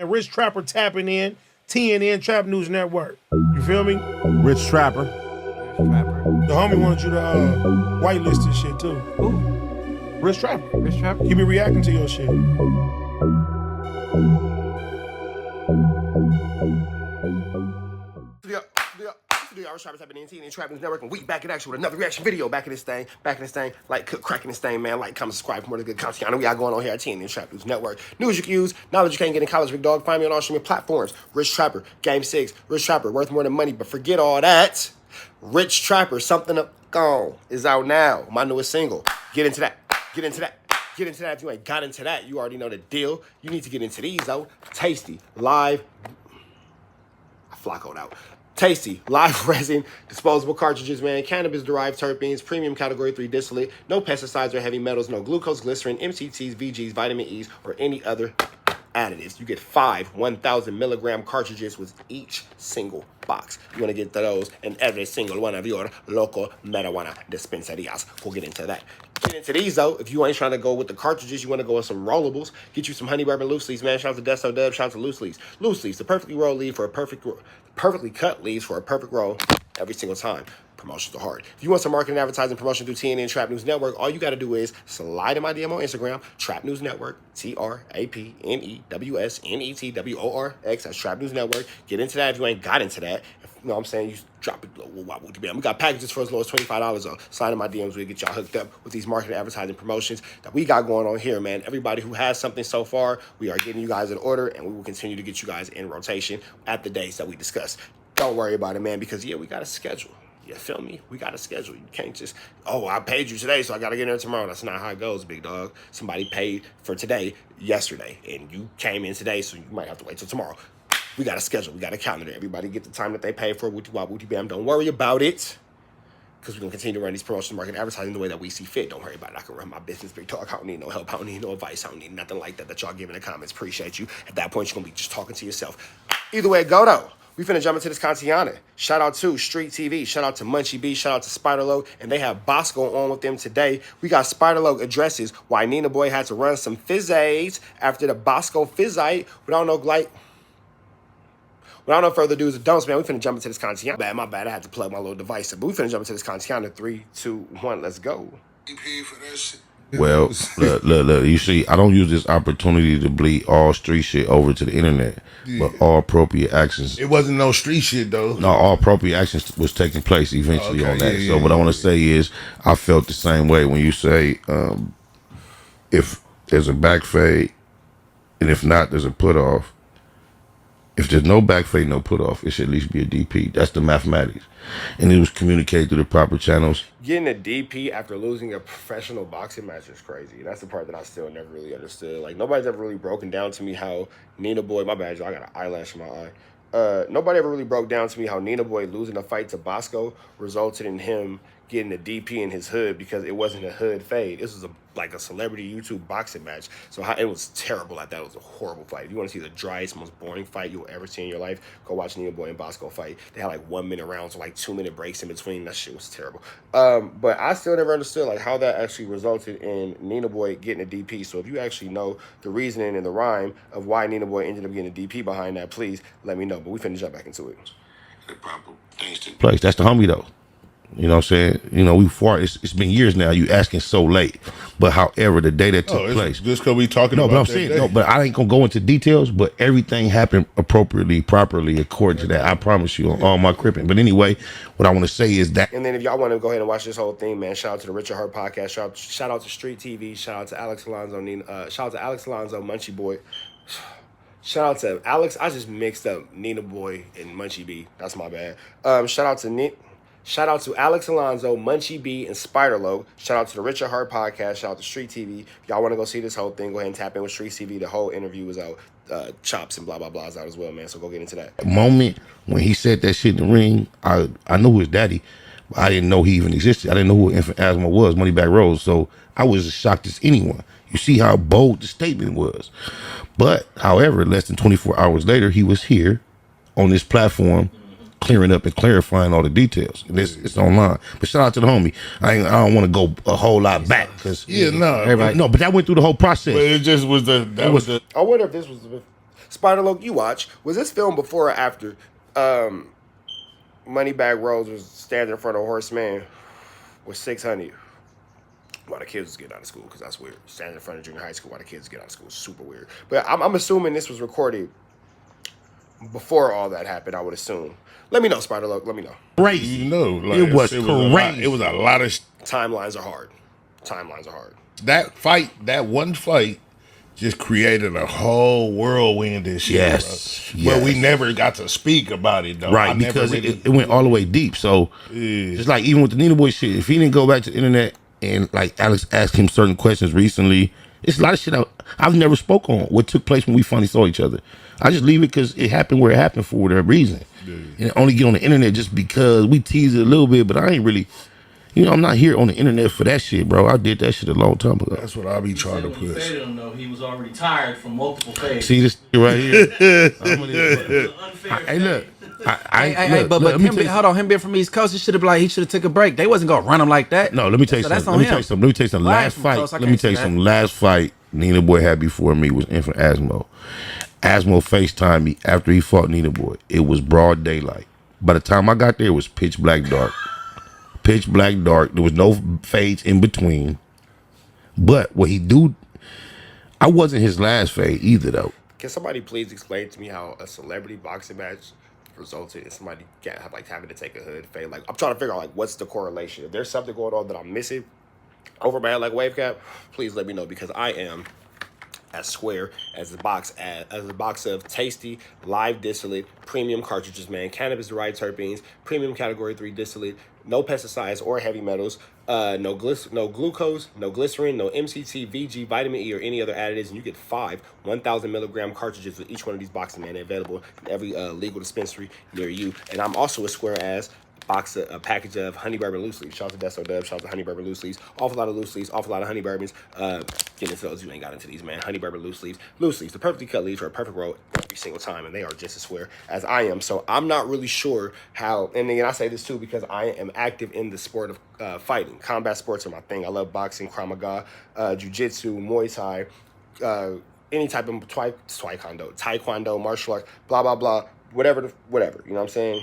And Rich Trapper tapping in, TNN Trap News Network. You feel me? Rich Trapper. The homie wanted you to whitelist this shit too. Who? Rich Trapper. Rich Trapper? He be reacting to your shit. I was trying to type it in TNN Trap News Network, and we back in action with another reaction video. Back in this thing, like cracking this thing, man. Like, comment, subscribe for more of the good content we got going on here at TNN Trap News Network. News you can use, knowledge you can't get in college, big dog. Find me on all streaming platforms. Rich Trapper, Game 6, Rich Trapper, worth more than money, but forget all that. Rich Trapper, something up gone, is out now. My newest single. Get into that. Get into that. Get into that. If you ain't got into that, you already know the deal. You need to get into these, though. Tasty, live. I flaccoed out. Tasty, live resin, disposable cartridges, man. Cannabis-derived terpenes, premium category 3 distillate, no pesticides or heavy metals, no glucose, glycerin, MCTs, VGs, vitamin E's, or any other additives. You get 5 1,000 milligram cartridges with each single box. You want to get those in every single one of your local marijuana dispensarias. We'll get into that. Get into these, though. If you ain't trying to go with the cartridges, you want to go with some rollables. Get you some honey bourbon loose leaves, man. Shout out to Desto Dub. Shout out to loose leaves. Loose leaves, the perfectly rolled leaf for a perfectly cut leaves for a perfect roll every single time. Promotions are hard. If you want some marketing, advertising, promotion through TNN Trap News Network, all you got to do is slide in my DM on Instagram, Trap News Network, TRAPNEWSNETWORX. That's Trap News Network. Get into that if you ain't got into that. You know what I'm saying? You drop it. We got packages for as low as $25 on. Slide in my DMs. We'll get y'all hooked up with these marketing, advertising, promotions that we got going on here, man. Everybody who has something so far, we are getting you guys in order, and we will continue to get you guys in rotation at the days that we discuss. Don't worry about it, man, because, yeah, we got a schedule. You feel me? We got a schedule. You can't just, oh, I paid you today, so I got to get in there tomorrow. That's not how it goes, big dog. Somebody paid for today, yesterday, and you came in today, so you might have to wait till tomorrow. We got a schedule. We got a calendar. Everybody get the time that they pay for. Wooty wop, wooty bam. Don't worry about it, because we're going to continue to run these promotions, marketing, advertising the way that we see fit. Don't worry about it. I can run my business, big talk. I don't need no help. I don't need no advice. I don't need nothing like that y'all give in the comments. Appreciate you. At that point, you're going to be just talking to yourself. Either way it go, though. We finna jump into this content. Shout out to Street TV. Shout out to Munchie B. Shout out to Spider Loc. And they have Boskoe on with them today. We got Spider Loc addresses why Nina Boy had to run some fizz-aids after the Boskoe fizzite. Without no further ado, man, we finna jump into this content. My bad. I had to plug my little device in. But we finna jump into this content in 3, 2, 1. Let's go. Well, look, you see, I don't use this opportunity to bleed all street shit over to the internet, but all appropriate actions. It wasn't no street shit, though. No, all appropriate actions was taking place eventually on that. So what I want to say is, I felt the same way when you say, if there's a back fade, and if not, there's a put off. If there's no back fade, no put off, it should at least be a DP. That's the mathematics. And it was communicated through the proper channels. Getting a DP after losing a professional boxing match is crazy. That's the part that I still never really understood. Like, nobody's ever really broken down to me how Nina Boy, my bad, y'all, I got an eyelash in my eye. Nobody ever really broke down to me how Nina Boy losing a fight to Boskoe resulted in him getting a DP in his hood, because it wasn't a hood fade. This was like a celebrity YouTube boxing match. So it was terrible at that. It was a horrible fight. If you want to see the driest, most boring fight you'll ever see in your life, go watch Nina Boy and Boskoe fight. They had like 1 minute rounds, so like 2 minute breaks in between. That shit was terrible. But I still never understood like how that actually resulted in Nina Boy getting a DP. So if you actually know the reasoning and the rhyme of why Nina Boy ended up getting a DP behind that, please let me know. But we finna jump back into it. The proper things to Place. That's the homie though. You know what I'm saying? You know, it's been years now. You asking so late. But however, the day that took place. Just because we talking about but I'm saying, no, but I ain't going to go into details, but everything happened appropriately, properly, according to that. I promise you on all my cripping. But anyway, what I want to say is that. And then if y'all want to go ahead and watch this whole thing, man, shout out to the Richard Hurt podcast. Shout out to Street TV. Shout out to Alex Alonzo, shout out to Alex Alonzo, Munchie Boy. Shout out to Alex. I just mixed up Nina Boy and Munchie B. That's my bad. Shout out to Nick. Shout out to Alex Alonzo, Munchie B, and Spider Loc. Shout out to the Richard Hurt podcast. Shout out to Street TV. If y'all want to go see this whole thing, go ahead and tap in with Street TV. The whole interview is out. Chops and blah, blah, blah is out as well, man. So go get into that. The moment when he said that shit in the ring, I knew his daddy. But I didn't know he even existed. I didn't know who Infant Asthma was, Moneybag Rose. So I was as shocked as anyone. You see how bold the statement was. But, however, less than 24 hours later, he was here on this platform, clearing up and clarifying all the details. And it's online. But shout out to the homie. I don't want to go a whole lot back because everybody. No, but that went through the whole process. But it just was I wonder if this was Spider Loc, you watch. Was this film before or after Moneybag Rose was standing in front of a horseman with 600 while the kids was getting out of school? Because that's weird. Standing in front of junior high school while the kids get out of school is super weird. But I'm assuming this was recorded before all that happened, I would assume. Let me know, Spider Loc. Let me know. Crazy. Like, it was crazy. It was a lot of Timelines are hard. Timelines are hard. that fight. That one fight just created a whole whirlwind and shit. Yes, bro. But we yes. never got to speak about it though. Right, I never because really- it went all the way deep. So just like even with the Nina Boy shit, if he didn't go back to the internet and like Alex asked him certain questions recently, it's a lot of shit I've never spoke on what took place when we finally saw each other. I just leave it because it happened where it happened for whatever reason. And only get on the internet just because we tease it a little bit, but I ain't really, I'm not here on the internet for that shit, bro. I did that shit a long time ago. That's what I be trying to When he push. faded him, though, he was already tired from multiple fades. See this right here? Unfair Hey, look. Hold on, him being from East Coast, he should have took a break. They wasn't gonna run him like that. No, let me tell you So something. that's Let me on tell you him. something. Let me tell you something. Well, Last I'm fight. close, I Let me can't tell you say something. that. Last fight Nina Boy had before me was Infant Asmo. Asmo FaceTimed me after he fought Nina Boy. It was broad daylight. By the time I got there, it was pitch black dark. Pitch black dark. There was no fades in between. But what he do, I wasn't his last fade either though. Can somebody please explain to me how a celebrity boxing match resulted in somebody having to take a hood fade? Like, I'm trying to figure out like what's the correlation. If there's something going on that I'm missing over my head like wave cap, please let me know, because I am as square as a box of tasty live distillate premium cartridges, man. Cannabis derived terpenes, premium category 3 distillate, no pesticides or heavy metals, no glucose, no glycerin, no MCT, VG, vitamin E, or any other additives, and you get 5 1,000 milligram cartridges with each one of these boxes, man. They're available in every legal dispensary near you. And I'm also as square as a package of honey bourbon loose leaves. Shout out to Desto Dub, shout out to honey bourbon loose leaves. Awful lot of loose leaves, awful lot of honey bourbons. Get into those who ain't got into these, man. Honey bourbon loose leaves, the perfectly cut leaves for a perfect roll every single time, and they are just as square as I am. So I'm not really sure how, and again I say this too because I am active in the sport of fighting. Combat sports are my thing. I love boxing, Krav Maga, jiu-jitsu, Muay Thai, any type of taekwondo, martial arts, blah blah blah, whatever. You know what I'm saying?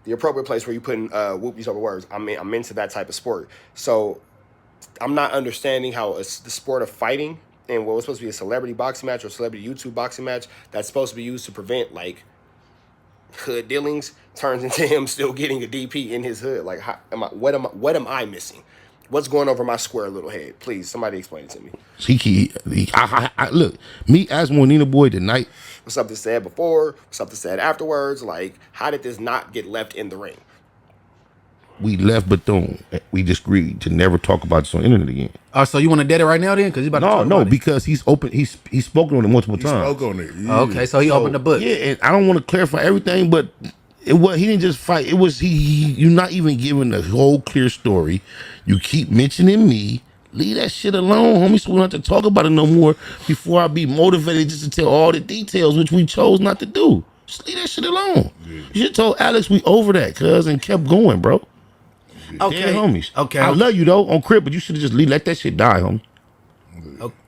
The appropriate place where you put in whoopies over words. I'm into that type of sport. So I'm not understanding how the sport of fighting and what was supposed to be a celebrity boxing match or celebrity YouTube boxing match that's supposed to be used to prevent like hood dealings turns into him still getting a DP in his hood. Like, what am I missing? What's going over my square little head? Please, somebody explain it to me. Look, me Asmo Nina Boy tonight. Was something said before? Was something said afterwards? Like, how did this not get left in the ring? We left Bethune. We just agreed to never talk about this on the internet again. Oh, so you want to dead it right now then? Because he's about to talk about it. Because he's open. He's spoken on it multiple times. Spoke on it. Yeah. Oh, okay, so he opened the book. Yeah, and I don't want to clarify everything, but he didn't just fight. It was you're not even giving the whole clear story. You keep mentioning me. Leave that shit alone, homie, so we don't have to talk about it no more before I be motivated just to tell all the details, which we chose not to do. Just leave that shit alone. Yeah. You should have told Alex we over that, cuz, and kept going, bro. Okay. Dead homies. Okay. I love you, though, on Crib, but you should have just let that shit die, homie.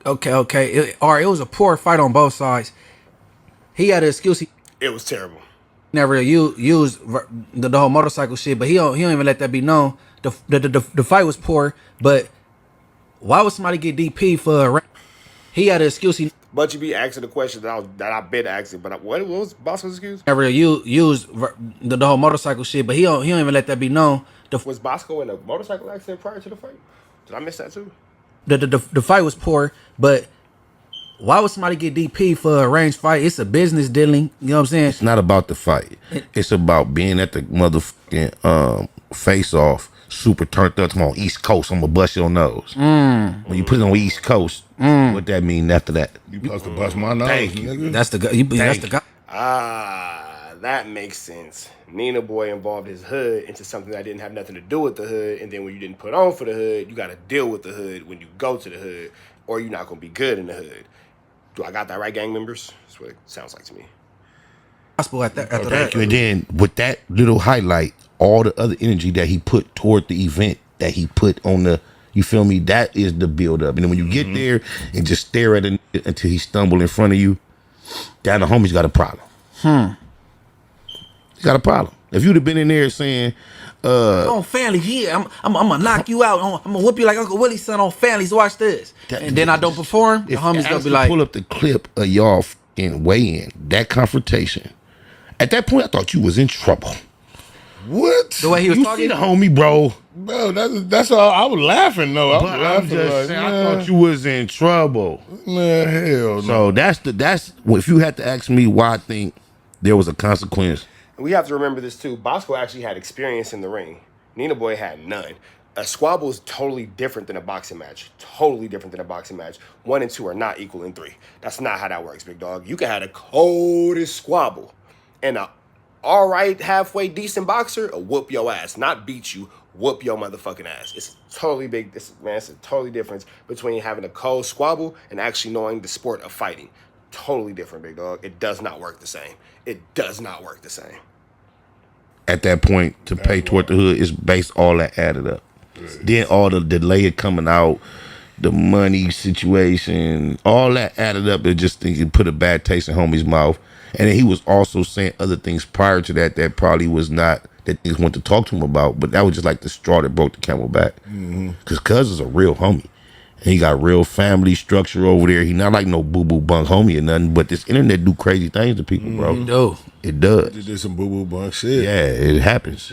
Okay. It was a poor fight on both sides. He had an excuse. He It was terrible. never used the whole motorcycle shit, but he don't even let that be known. The fight was poor, but why would somebody get DP for a he had an excuse. He But you be asking the question that I've been asking. But what was Boskoe's excuse? never used the whole motorcycle shit, but he don't even let that be known. Was Boskoe in a motorcycle accident prior to the fight? Did I miss that too? The fight was poor, but why would somebody get DP for a range fight? It's a business dealing. You know what I'm saying? It's not about the fight. It's about being at the motherfucking face off, super turned up. I'm on East Coast. I'm gonna bust your nose. When you put it on East Coast, what that mean after that? You supposed to bust my nose, Thank you. nigga. That's the guy. That's the guy. That makes sense. Nina Boy involved his hood into something that didn't have nothing to do with the hood, and then when you didn't put on for the hood, you got to deal with the hood when you go to the hood, or you're not gonna be good in the hood. Do I got that right, gang members? That's what it sounds like to me. Gospel after that. Thank you. And then with that little highlight, all the other energy that he put toward the event that he put on the, you feel me? That is the build up. And then when you get there and just stare at it until he stumble in front of you, Down the homies got a problem. He got a problem. If you'd have been in there saying, on family, yeah, I'm gonna knock you out. I'm gonna whoop you like Uncle Willie's son on families. Watch this. And then I don't perform, the if homies gonna be Ashley like, pull up the clip of y'all in weigh-in, that confrontation. At that point, I thought you was in trouble. What? the way he was You talking. see the homie, bro. Bro, that's all. I was laughing though. I was But I'm laughing just like, saying, I man, thought you was in trouble. man, hell no. So that's if you had to ask me why I think there was a consequence. We have to remember this too. Boskoe actually had experience in the ring. Nina Boy had none. A squabble is totally different than a boxing match. Totally different than a boxing match. 1 and 2 are not equal in 3. That's not how that works, big dog. You can have the coldest squabble and a all right, halfway decent boxer will whoop your ass, not beat you, whoop your motherfucking ass. It's totally big. It's a totally difference between having a cold squabble and actually knowing the sport of fighting. Totally different, big dog. It does not work the same. It does not work the same. At that point, to pay toward the hood is based all that added up. Then all the delay of coming out, the money situation, all that added up. It just think it put a bad taste in homie's mouth. And then he was also saying other things prior to that that probably was not that niggas went to talk to him about. But that was just like the straw that broke the camel back. Because Cuz is a real homie. And he got real family structure over there. He not like no boo-boo bunk homie or nothing. But this internet do crazy things to people, bro. No. It does. They did some boo-boo bunk shit. Yeah, it happens.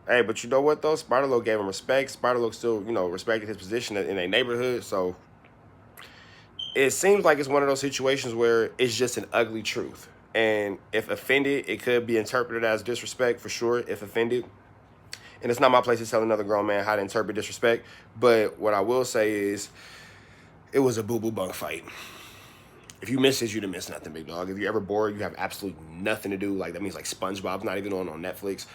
Hey, but you know what though? Spider-Loc gave him respect. Spider-Loc still, respected his position in a neighborhood. So it seems like it's one of those situations where it's just an ugly truth. And if offended, it could be interpreted as disrespect for sure, if offended. And it's not my place to tell another grown man how to interpret disrespect. But what I will say is it was a boo-boo bunk fight. If you miss this, you didn't miss nothing, big dog. If you're ever bored, you have absolutely nothing to do. Like, that means like SpongeBob's not even on Netflix.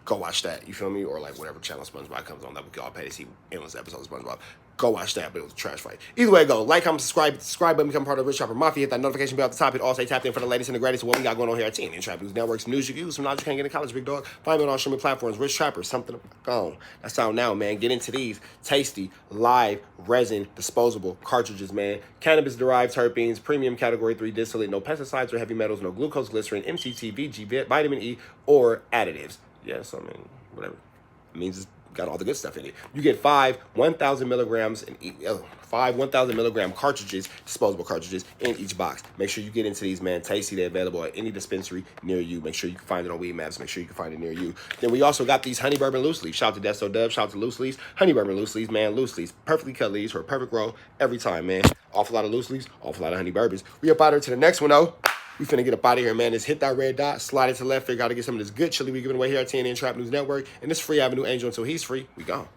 Go watch that, you feel me? Or like whatever channel SpongeBob comes on that we can all pay to see endless episodes of SpongeBob. Go watch that, but it was a trash fight. Either way, go. Like, comment, subscribe button, become part of the Rich Chopper Mafia. Hit that notification bell at the top. It all stay tapped in for the latest and the greatest of what we got going on here at TNN Trap News Networks. News you can use, some knowledge you can't get in college, big dog. Find me on all streaming platforms. Rich Trapper, something gone. That's out now, man. Get into these tasty, live, resin, disposable cartridges, man. Cannabis-derived terpenes, premium category 3 distillate, no pesticides or heavy metals, no glucose, glycerin, MCT, VG, vitamin E, or additives. Yes, I mean, whatever. It means it's got all the good stuff in it. You get 5 1,000 milligrams and 5 1,000 milligram cartridges, disposable cartridges in each box. Make sure you get into these, man. Tasty. They're available at any dispensary near you. Make sure you can find it on Weed Maps. Make sure you can find it near you. Then we also got these honey bourbon loose leaves. Shout out to Desto Dub. Shout out to loose leaves. Honey bourbon loose leaves, man. Loose leaves. Perfectly cut leaves for a perfect roll every time, man. Awful lot of loose leaves. Awful lot of honey bourbons. We up out here to the next one, though. We finna get up out of here, man. Just hit that red dot, slide it to the left. Figure out to get some of this good chili we giving away here at TNN Trap News Network. And this free Avenue Angel until he's free. We gone.